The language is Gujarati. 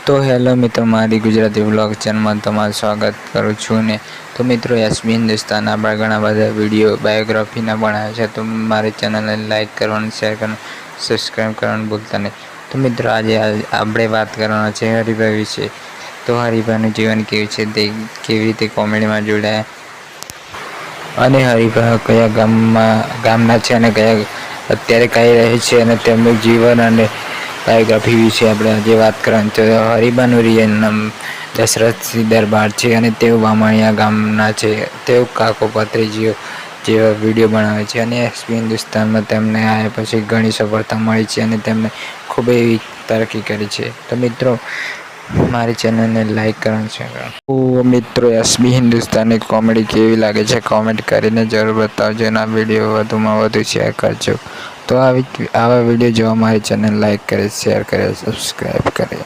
તો હેલો મિત્રો, મારી ગુજરાતી વ્લોગ ચેનલમાં તમારું સ્વાગત કરું છું ને. તો મિત્રો, એસબી હિન્દુસ્તાન આપણા ઘણા બધા વિડીયો બાયોગ્રાફીના બનાવ્યા છે. તો મારી ચેનલને લાઇક કરવાનું, શેર કરવાનું, સબસ્ક્રાઈબ કરવાનું ભૂલતા નહીં. તો મિત્રો, આજે આપણે વાત કરવાના છે હરિભાઈ વિશે. તો હરિભાઈનું જીવન કેવું છે, તે કેવી રીતે કોમેડીમાં જોડાયા, અને હરિભાઈ કયા ગામના છે અને અત્યારે કઈ રહે છે, અને તેમનું જીવન અને બાયોગ્રાફી વિશે આપણે આજે વાત કરવાની. તો હરિભાઈનું રિયલ નામ દશરથસિંહ દરબાર છે અને તેઓ બામણિયા ગામના છે. તેઓ કાકો ભત્રીજીઓ જેવા વિડીયો બનાવે છે અને એસબી હિન્દુસ્તાનમાં તેમને આવ્યા પછી ઘણી સફળતા મળી છે અને તેમને ખૂબ એવી તરક્કી કરી છે. તો મિત્રો, મારી ચેનલને લાઈક કરવાનું છે. તો મિત્રો, એસબી હિન્દુસ્તાનની કોમેડી કેવી લાગે છે કોમેન્ટ કરીને જરૂર બતાવજો અને આ વિડીયો વધુમાં વધુ શેર કરજો. તો આવા વિડીયો જોવા મારી ચેનલ લાઈક કરે, શેર કરે, સબસ્ક્રાઈબ કરે.